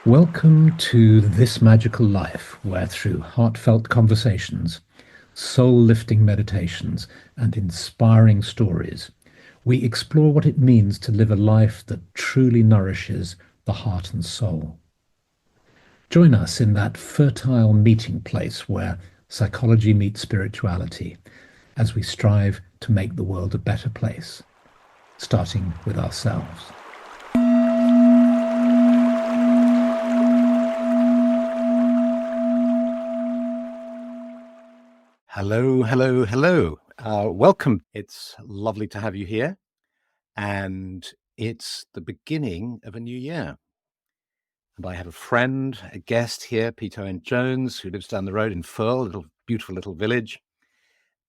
Welcome to This Magical Life, where through heartfelt conversations, soul lifting meditations, and inspiring stories, we explore what it means to live a life that truly nourishes the heart and soul. Join us in that fertile meeting place where psychology meets spirituality as we strive to make the world a better place, starting with ourselves. Hello, hello, hello. Welcome. It's lovely to have you here. And it's the beginning of a new year. And I have a friend, a guest here, Peter Owen Jones, who lives down the road in Firle, a little beautiful little village.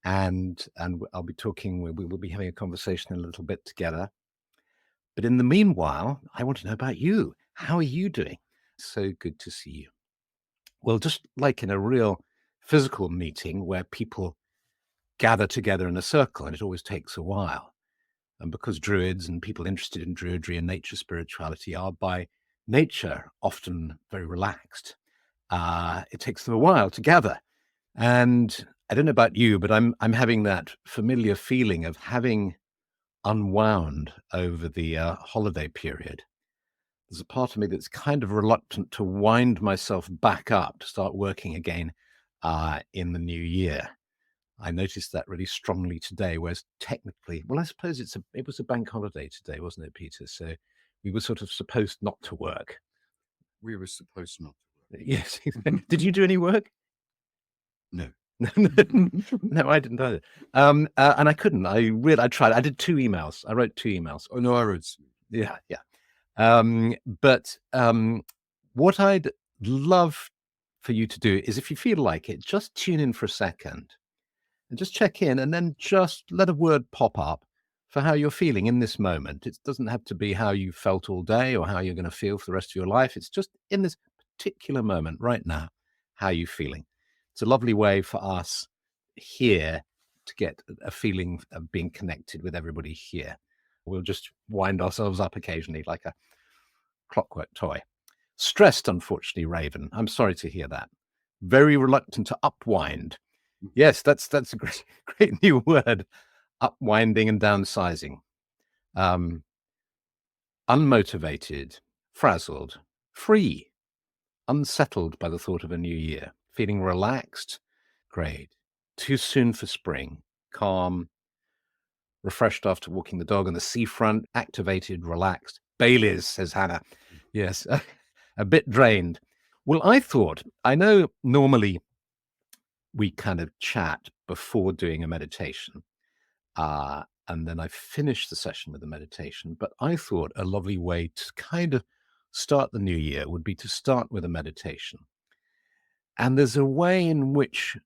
And I'll be talking, we will be having a conversation in a little bit together. But in the meanwhile, I want to know about you. How are you doing? So good to see you. Well, just like in a real physical meeting where people gather together in a circle, and it always takes a while. And because Druids and people interested in Druidry and nature spirituality are by nature often very relaxed, it takes them a while to gather. And I don't know about you, but I'm having that familiar feeling of having unwound over the holiday period. There's a part of me that's kind of reluctant to wind myself back up to start working again in the new year. I noticed that really strongly today, whereas technically, well, I suppose it was a bank holiday today, wasn't it, Peter? So we were sort of supposed not to work. We were supposed not Yes. Did you do any work? No. No, I didn't either. And I couldn't. I tried. I did 2 emails. I wrote 2 emails. Oh, no, I wrote some. Yeah, yeah. But what I'd love for you to do is, if you feel like it, just tune in for a second and just check in, and then just let a word pop up for how you're feeling in this moment. It doesn't have to be how you felt all day or how you're going to feel for the rest of your life. It's just in this particular moment right now, how you feeling. It's a lovely way for us here to get a feeling of being connected with everybody here. We'll just wind ourselves up occasionally like a clockwork toy. Stressed, unfortunately, Raven. I'm sorry to hear that. Very reluctant to upwind. Yes, that's a great new word. Upwinding and downsizing. Unmotivated, frazzled, free, unsettled by the thought of a new year, feeling relaxed, great. Too soon for spring, calm, refreshed after walking the dog on the seafront, activated, relaxed. Baileys, says Hannah. Yes, a bit drained. Well, I know normally we kind of chat before doing a meditation. And then I finish the session with a meditation. But I thought a lovely way to kind of start the new year would be to start with a meditation. And there's a way in which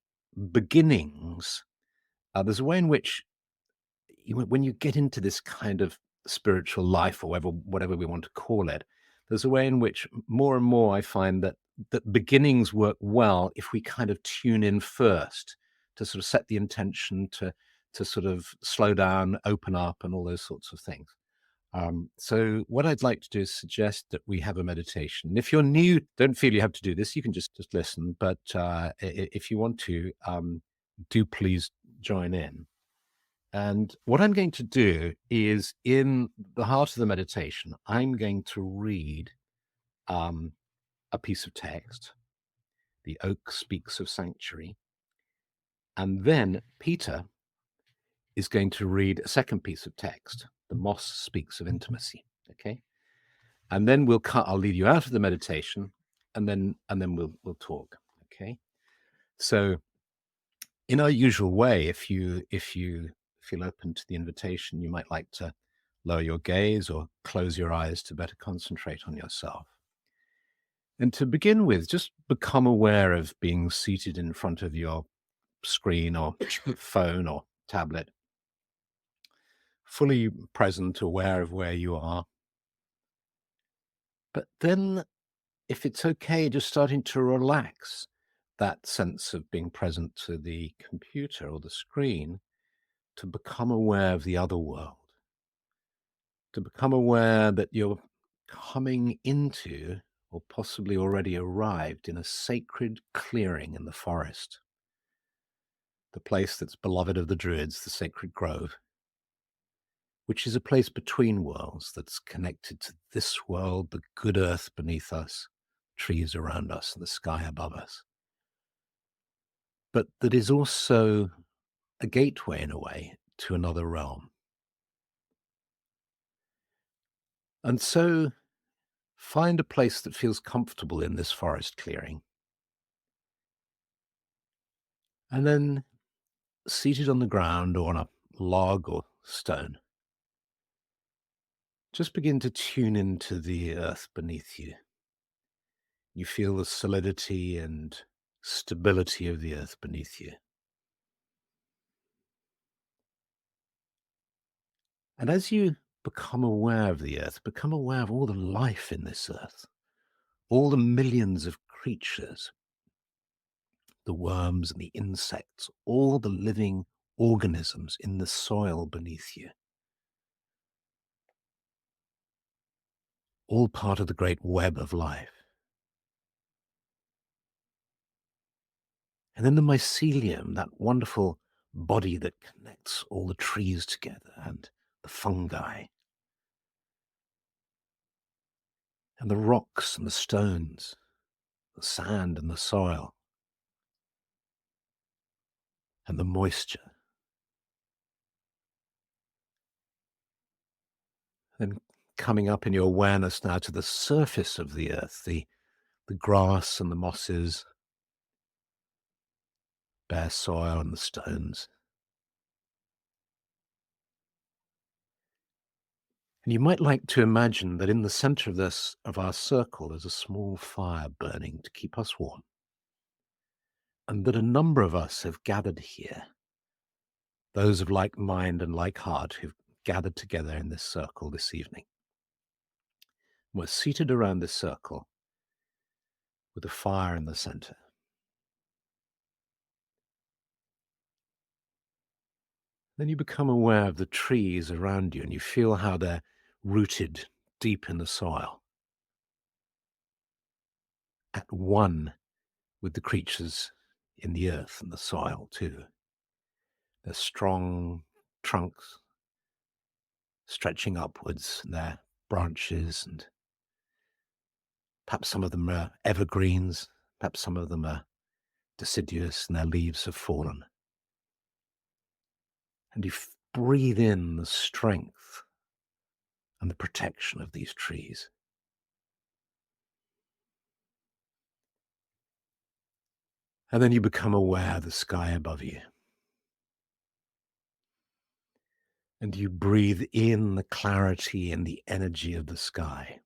beginnings, there's a way in which when you get into this kind of spiritual life, or whatever we want to call it, there's a way in which more and more I find that beginnings work well if we kind of tune in first to sort of set the intention to sort of slow down, open up, and all those sorts of things. So what I'd like to do is suggest that we have a meditation. If you're new, don't feel you have to do this. You can just listen. But if you want to, do please join in. And what I'm going to do is, in the heart of the meditation, I'm going to read a piece of text. The oak speaks of sanctuary. And then Peter is going to read a second piece of text. The moss speaks of intimacy. Okay. And then I'll lead you out of the meditation, and then we'll talk. Okay. So in our usual way, if you feel open to the invitation, you might like to lower your gaze or close your eyes to better concentrate on yourself. And to begin with, just become aware of being seated in front of your screen or phone or tablet, fully present, aware of where you are. But then, if it's okay, just starting to relax that sense of being present to the computer or the screen, to become aware of the other world, to become aware that you're coming into or possibly already arrived in a sacred clearing in the forest, the place that's beloved of the Druids, the sacred grove, which is a place between worlds that's connected to this world, the good earth beneath us, trees around us, and the sky above us, but that is also a gateway, in a way, to another realm. And so find a place that feels comfortable in this forest clearing. And then, seated on the ground or on a log or stone, just begin to tune into the earth beneath you. You feel the solidity and stability of the earth beneath you. And as you become aware of the earth, become aware of all the life in this earth, all the millions of creatures, the worms and the insects, all the living organisms in the soil beneath you, all part of the great web of life. And then the mycelium, that wonderful body that connects all the trees together, and the fungi, and the rocks and the stones, the sand and the soil, and the moisture. Then coming up in your awareness now to the surface of the earth, the grass and the mosses, bare soil and the stones. And you might like to imagine that in the center of our circle there's a small fire burning to keep us warm, and that a number of us have gathered here, those of like mind and like heart who've gathered together in this circle this evening. We're seated around this circle with a fire in the center. Then you become aware of the trees around you, and you feel how they're rooted deep in the soil, at one with the creatures in the earth and the soil too. Their strong trunks stretching upwards, and their branches, and perhaps some of them are evergreens, perhaps some of them are deciduous and their leaves have fallen. And you breathe in the strength and the protection of these trees. And then you become aware of the sky above you. And you breathe in the clarity and the energy of the sky.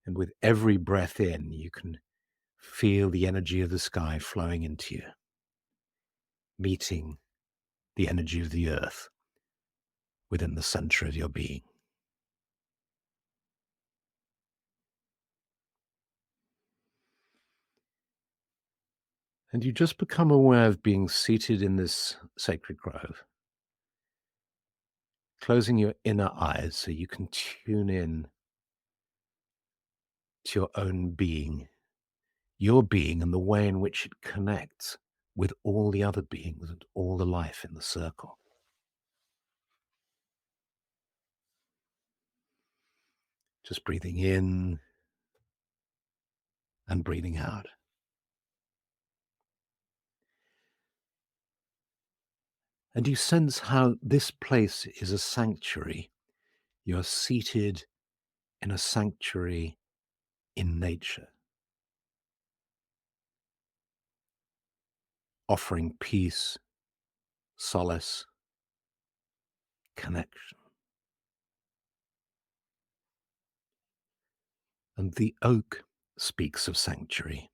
And with every breath in, you can feel the energy of the sky flowing into you, meeting the energy of the earth within the center of your being. And you just become aware of being seated in this sacred grove, closing your inner eyes so you can tune in to your own being, and the way in which it connects with all the other beings and all the life in the circle. Just breathing in and breathing out. And you sense how this place is a sanctuary. You're seated in a sanctuary in nature, offering peace, solace, connection. And the oak speaks of sanctuary.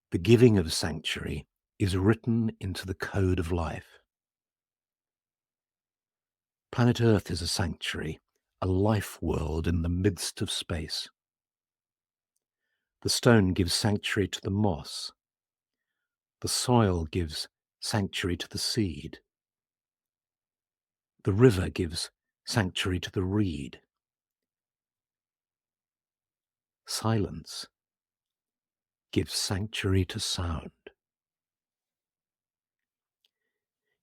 The giving of sanctuary is written into the code of life. Planet Earth is a sanctuary, a life world in the midst of space. The stone gives sanctuary to the moss. The soil gives sanctuary to the seed. The river gives sanctuary to the reed. Silence gives sanctuary to sound.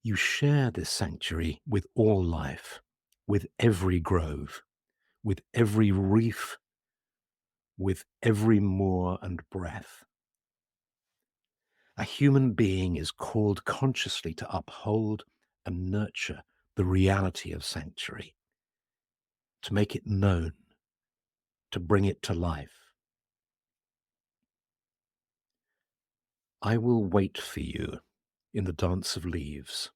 You share this sanctuary with all life, with every grove, with every reef, with every moor and breath. A human being is called consciously to uphold and nurture the reality of sanctuary, to make it known, to bring it to life. I will wait for you in the dance of leaves,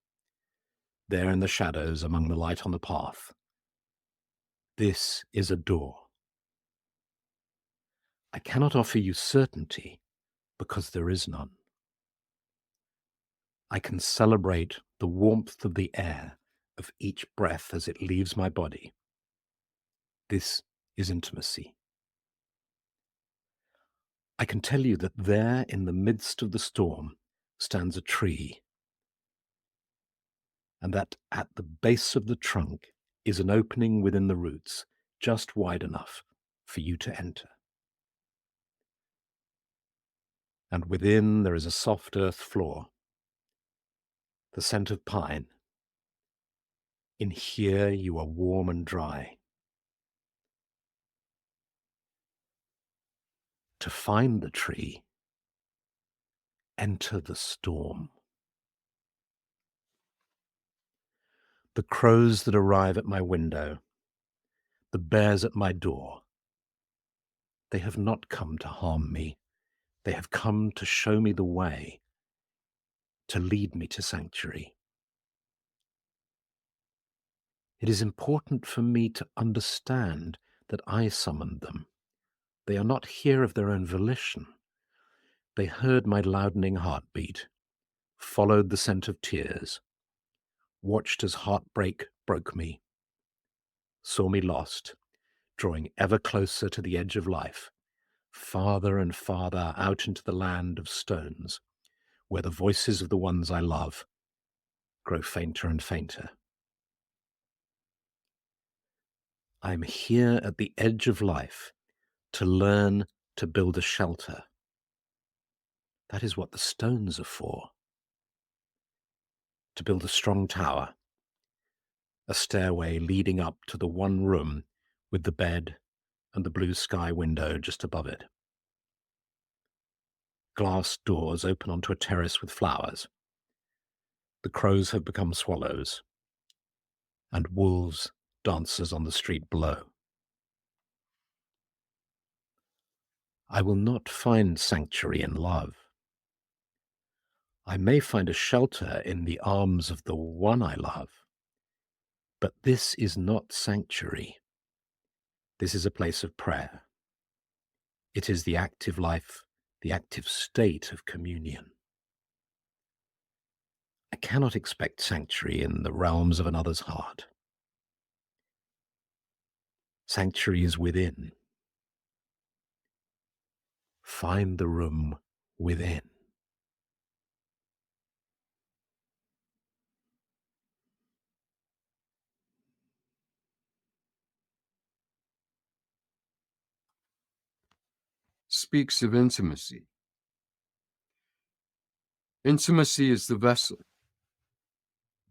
there in the shadows among the light on the path. This is a door. I cannot offer you certainty because there is none. I can celebrate the warmth of the air of each breath as it leaves my body. This is intimacy. I can tell you that there in the midst of the storm stands a tree, and that at the base of the trunk is an opening within the roots just wide enough for you to enter. And within there is a soft earth floor, the scent of pine. In here you are warm and dry. To find the tree, enter the storm. The crows that arrive at my window, the bears at my door, they have not come to harm me. They have come to show me the way, to lead me to sanctuary. It is important for me to understand that I summoned them. They are not here of their own volition. They heard my loudening heartbeat, followed the scent of tears, watched as heartbreak broke me, saw me lost, drawing ever closer to the edge of life, farther and farther out into the land of stones, where the voices of the ones I love grow fainter and fainter. I am here at the edge of life to learn to build a shelter. That is what the stones are for. To build a strong tower, a stairway leading up to the one room with the bed and the blue sky window just above it. Glass doors open onto a terrace with flowers. The crows have become swallows, and wolves dancers on the street below. I will not find sanctuary in love. I may find a shelter in the arms of the one I love, but this is not sanctuary. This is a place of prayer. It is the active life, the active state of communion. I cannot expect sanctuary in the realms of another's heart. Sanctuary is within. Find the room within. Speaks of intimacy. Intimacy is the vessel,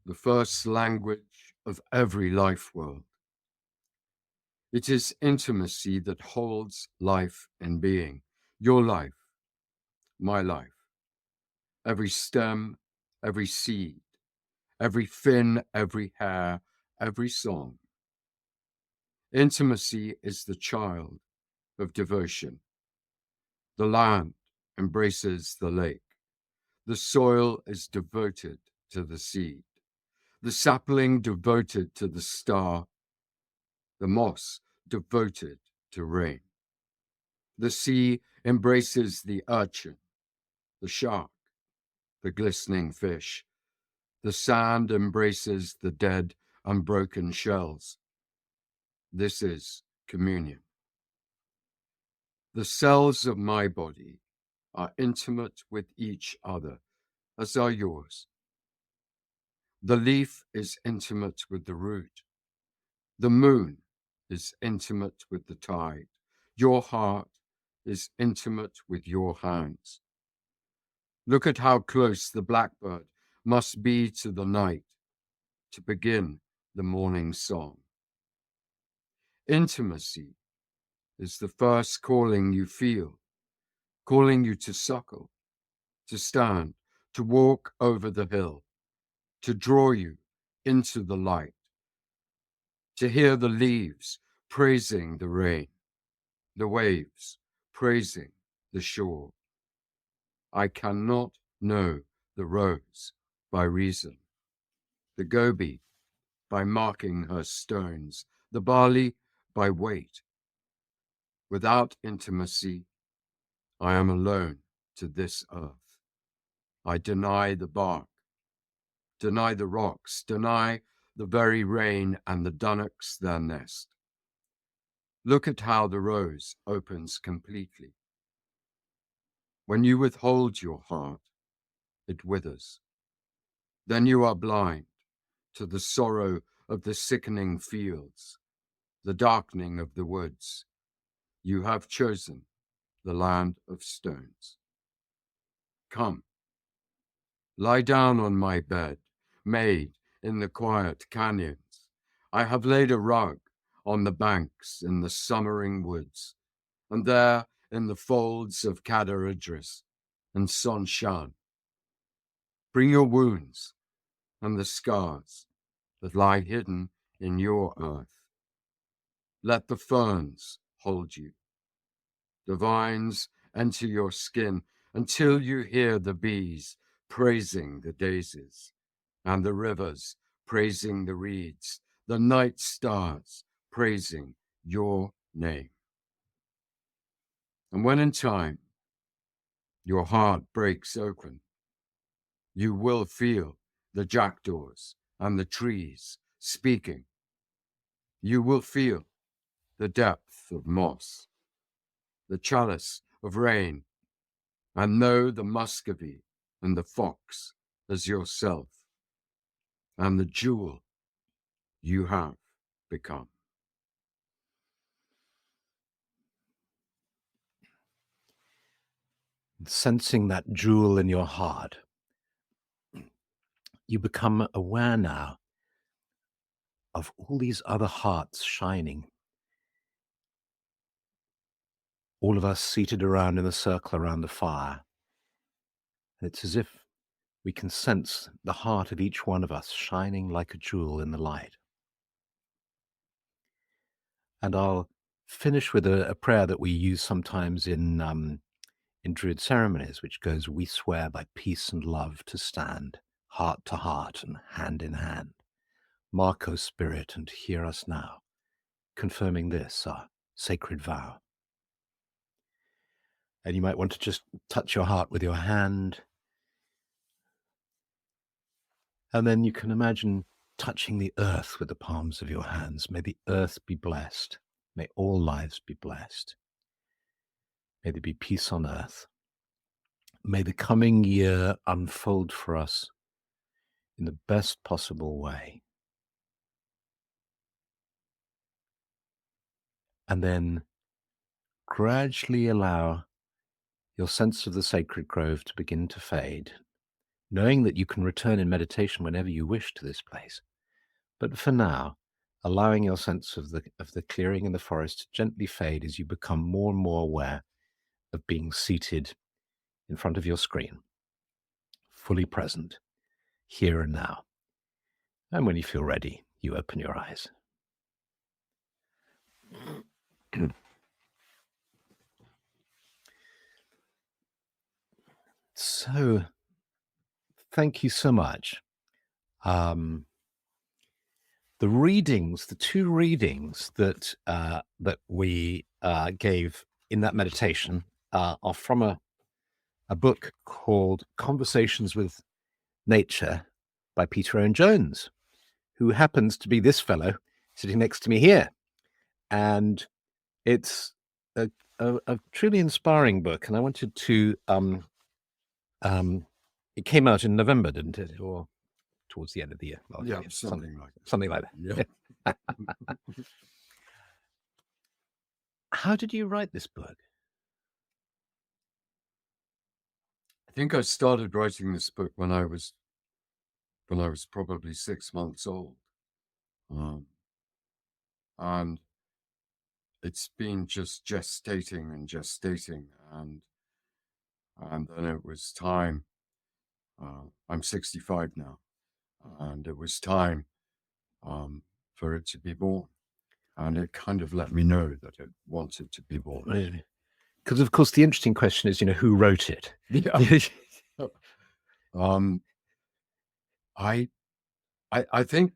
the first language of every life world. It is intimacy that holds life in being, your life, my life, every stem, every seed, every fin, every hair, every song. Intimacy is the child of devotion. The land embraces the lake. The soil is devoted to the seed. The sapling devoted to the star. The moss devoted to rain. The sea embraces the urchin, the shark, the glistening fish. The sand embraces the dead, unbroken shells. This is communion. The cells of my body are intimate with each other, as are yours. The leaf is intimate with the root. The moon is intimate with the tide. Your heart is intimate with your hands. Look at how close the blackbird must be to the night to begin the morning song. Intimacy is the first calling you feel, calling you to suckle, to stand, to walk over the hill, to draw you into the light, to hear the leaves praising the rain, the waves praising the shore. I cannot know the rose by reason, the goby by marking her stones, the barley by weight. Without intimacy, I am alone to this earth. I deny the bark, deny the rocks, deny the very rain and the dunnocks their nest. Look at how the rose opens completely. When you withhold your heart, it withers. Then you are blind to the sorrow of the sickening fields, the darkening of the woods. You have chosen the land of stones. Come, lie down on my bed, made in the quiet canyons. I have laid a rug on the banks in the summering woods, and there in the folds of Cadair Idris and Sonshan. Bring your wounds and the scars that lie hidden in your earth. Let the ferns hold you, the vines enter your skin until you hear the bees praising the daisies and the rivers praising the reeds, the night stars praising your name. And when in time your heart breaks open, you will feel the jackdaws and the trees speaking. You will feel the depth of moss, the chalice of rain, and know the muscovy and the fox as yourself, and the jewel you have become. Sensing that jewel in your heart, you become aware now of all these other hearts shining. All of us seated around in a circle around the fire. It's as if we can sense the heart of each one of us shining like a jewel in the light. And I'll finish with a prayer that we use sometimes in Druid ceremonies, which goes, "We swear by peace and love to stand, heart to heart and hand in hand. Mark, O Spirit, and hear us now, confirming this, our sacred vow." And you might want to just touch your heart with your hand. And then you can imagine touching the earth with the palms of your hands. May the earth be blessed. May all lives be blessed. May there be peace on earth. May the coming year unfold for us in the best possible way. And then gradually allow your sense of the sacred grove to begin to fade, knowing that you can return in meditation whenever you wish to this place. But for now, allowing your sense of the clearing in the forest to gently fade as you become more and more aware of being seated in front of your screen, fully present, here and now. And when you feel ready, you open your eyes. So, thank you so much. The two readings that we gave in that meditation are from a book called Conversations with Nature by Peter Owen Jones, who happens to be this fellow sitting next to me here. And it's a truly inspiring book. And I wanted to, it came out in November, didn't it? Or towards the end of the year? Well, yeah, something like that. Something like that. Yeah. How did you write this book? I think I started writing this book when I was probably 6 months old. And it's been just gestating and gestating, and then it was time. I'm 65 now, and it was time for it to be born, and it kind of let me know that it wanted to be born. Really? Because of course the interesting question is, who wrote it? Yeah. I think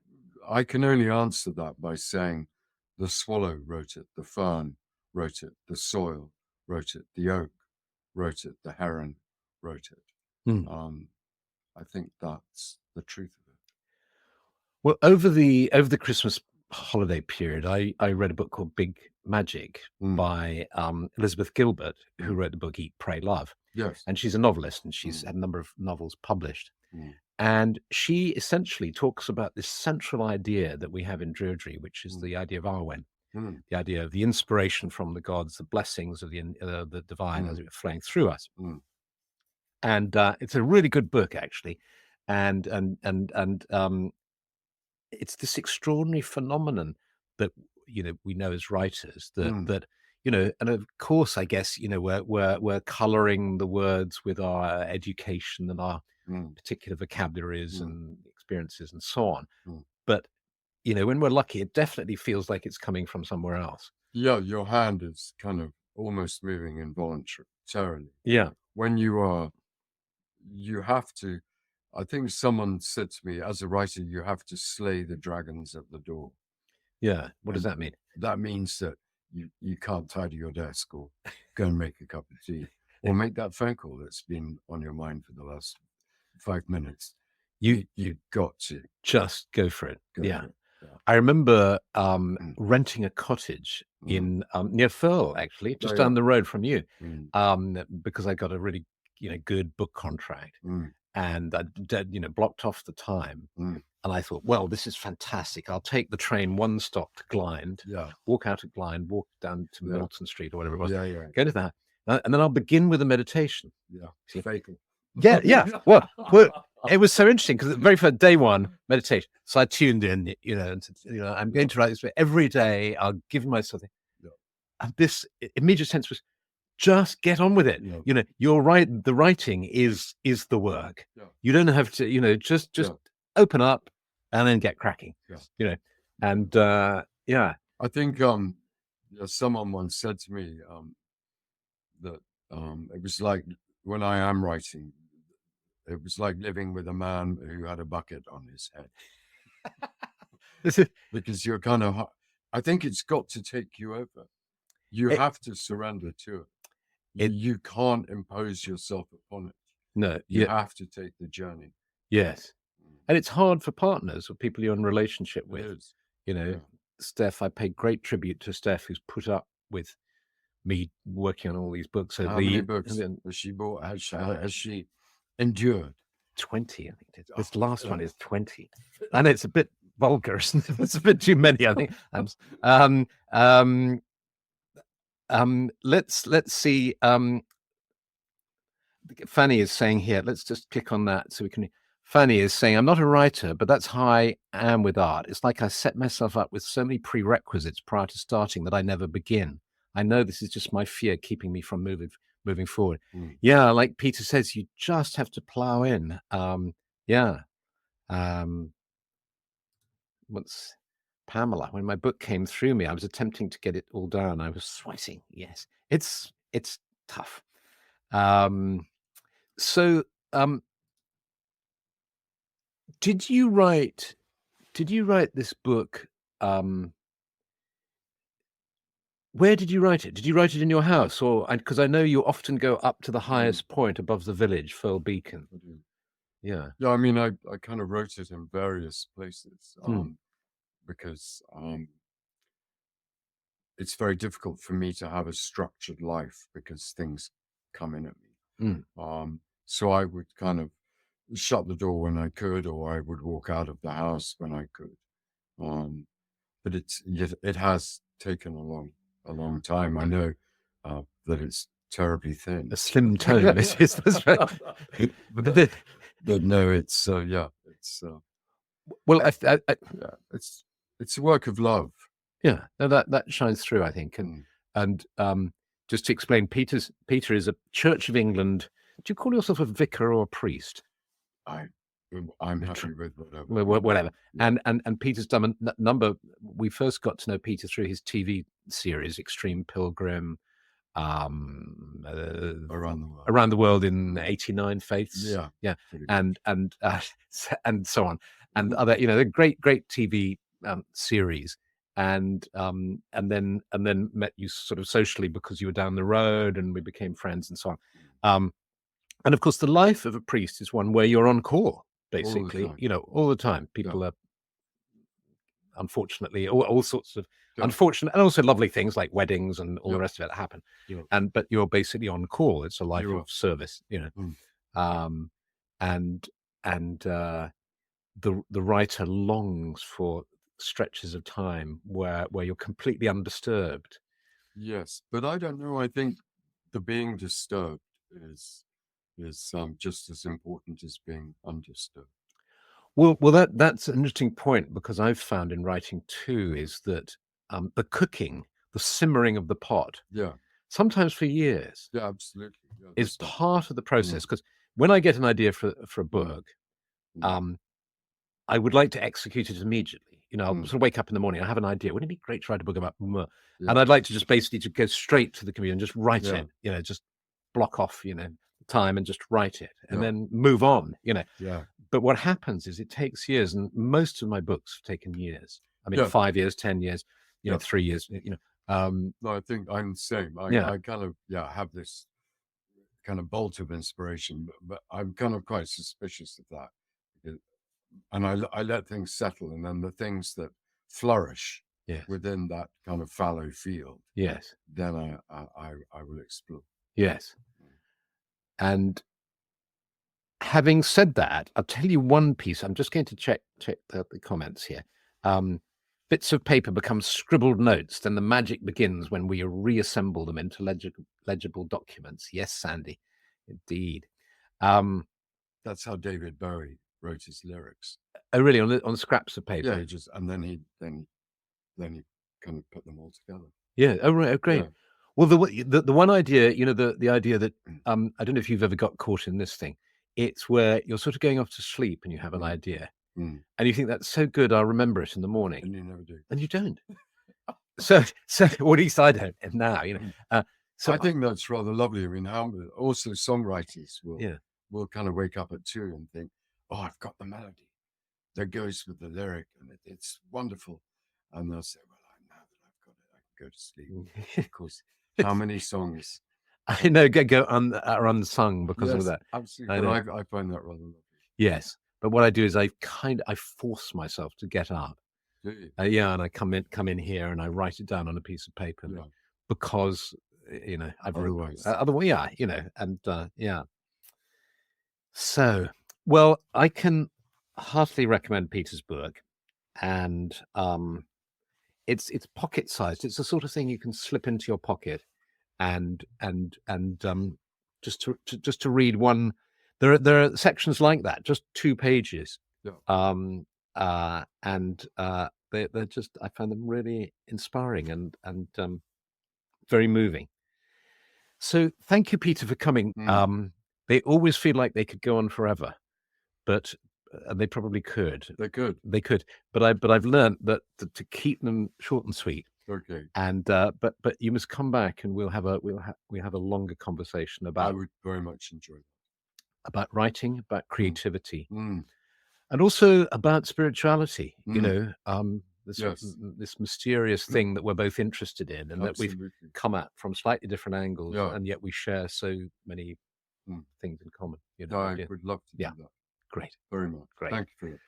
I can only answer that by saying the swallow wrote it, the fern wrote it, the soil wrote it, the oak wrote it, the heron wrote it. I think that's the truth of it. Well, over the Christmas holiday period, I read a book called Big Magic by Elizabeth Gilbert, who wrote the book Eat, Pray, Love. Yes. And she's a novelist, and she's had a number of novels published. And she essentially talks about this central idea that we have in Druidry, which is the idea of Arwen, the idea of the inspiration from the gods, the blessings of the divine as it were flowing through us. And it's a really good book, actually. And it's this extraordinary phenomenon that we know as writers that and of course I guess we're coloring the words with our education and our particular vocabularies and experiences and so on, but when we're lucky, it definitely feels like it's coming from somewhere else. Yeah, your hand is kind of almost moving involuntarily. Yeah, when you have to. I think someone said to me, as a writer, you have to slay the dragons at the door. Yeah. What does that mean? That means that you can't tidy your desk or go and make a cup of tea or make that phone call that's been on your mind for the last 5 minutes. You've got to just go for it. go Yeah. for it. Yeah. I remember renting a cottage in near Firle, actually, just down the road from you, because I got a really good book contract, and I blocked off the time, and I thought, well, this is fantastic. I'll take the train 1 stop to Glynde, walk out of Glynde, walk down to Milton Street or whatever it was, go to that, and then I'll begin with a meditation. Yeah, fatal. Yeah. Well, it was so interesting because the very first day 1 meditation. So I tuned in, and I'm going to write this every day. I'll give myself, and this immediate sense was just get on with it. You're right. The writing is the work. You don't have to, just open up and then get cracking. And I think someone once said to me that it was like when I am writing. It was like living with a man who had a bucket on his head. Because you're kind of, I think it's got to take you over. You have to surrender to it. You can't impose yourself upon it. No. You have to take the journey. Yes. And it's hard for partners or people you're in relationship with. Steph, I pay great tribute to Steph, who's put up with me working on all these books. How many books has she bought? Has she endured? 20, I think. This last one is 20, and it's a bit vulgar, isn't it? It's a bit too many, I think. Let's see. Fanny is saying here. Let's just click on that so we can. Fanny is saying, "I'm not a writer, but that's how I am with art. It's like I set myself up with so many prerequisites prior to starting that I never begin. I know this is just my fear keeping me from moving forward." Yeah, like Peter says, you just have to plow in. Once Pamela, when my book came through me, I was attempting to get it all down. I was sweating. Yes, it's tough. Did you write this book? Where did you write it? Did you write it in your house, or because I know you often go up to the highest point above the village, Firle Beacon? Yeah. I mean, I kind of wrote it in various places because it's very difficult for me to have a structured life because things come in at me. So I would kind of shut the door when I could, or I would walk out of the house when I could. But it has taken a long time. I know that it's terribly thin. A slim tone. But no, it's it's well, yeah, it's a work of love. Yeah, no, that shines through, I think. And just to explain, Peter is a Church of England. Do you call yourself a vicar or a priest? I'm happy with whatever. Whatever. Yeah. And Peter's done a number. We first got to know Peter through his TV series, Extreme Pilgrim, around the world in 89 faiths. Yeah, and so on, and other, the great TV series. And then met you sort of socially because you were down the road, and we became friends and so on. And of course, the life of a priest is one where you're on call, basically, all the time. People are, unfortunately, all sorts of unfortunate and also lovely things like weddings and all the rest of it happen. But you're basically on call. It's a life of service, and the writer longs for stretches of time where you're completely undisturbed. Yes, but I don't know. I think the being disturbed is just as important as being undisturbed. Well, that's an interesting point, because I've found in writing too is that the cooking, the simmering of the pot, sometimes for years, absolutely, is part of the process. Because when I get an idea for a book, I would like to execute it immediately. I'll sort of wake up in the morning, I have an idea. Wouldn't it be great to write a book about and I'd like to just basically to go straight to the computer and just write it. Just block off, time and just write it, and then move on. But what happens is it takes years, and most of my books have taken years. I mean, 5 years, 10 years, 3 years. No, I think I'm the same. I kind of have this kind of bolt of inspiration, but I'm kind of quite suspicious of that. And I let things settle, and then the things that flourish within that kind of fallow field, then I will explore. Yes. And having said that, I'll tell you one piece. I'm just going to check the comments here. Bits of paper become scribbled notes, then the magic begins when we reassemble them into legible documents. Yes, Sandy, indeed. That's how David Bowie wrote his lyrics. Oh, really? On scraps of paper? Yeah, and then he kind of put them all together. Yeah. Oh, right. Oh, great. Yeah. Well, the one idea, the idea that I don't know if you've ever got caught in this thing. It's where you're sort of going off to sleep and you have an idea, and you think that's so good, I'll remember it in the morning, and you never do, and you don't. so at least I don't now. So I think that's rather lovely. I mean, how also songwriters will kind of wake up at 2 and think, oh, I've got the melody that goes with the lyric, and it's wonderful, and they'll say, well, now that I've got it, I can go to sleep. Of course, how many songs I know are unsung because of that. Absolutely. But I find that rather lovely. Yes, but what I do is I force myself to get up. Do you? And I come in here and I write it down on a piece of paper because I've otherwise, and So, well, I can heartily recommend Peter's book, and it's pocket-sized. It's the sort of thing you can slip into your pocket, and just to read one. There are sections like that, just 2 pages, and they're just, I find them really inspiring and very moving. So thank you, Peter, for coming. They always feel like they could go on forever, but they probably could. They could. But I've learned that to keep them short and sweet. Okay. And but you must come back, and we'll have a longer conversation about. I would very much enjoy that. About writing, about creativity, and also about spirituality. This mysterious thing that we're both interested in, and that we've come at from slightly different angles, and yet we share so many things in common. I would love to do that. Great. Very much. Great. Thank you for it.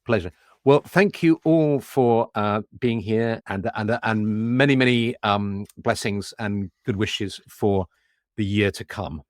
Pleasure. Well, thank you all for being here, and many blessings and good wishes for the year to come.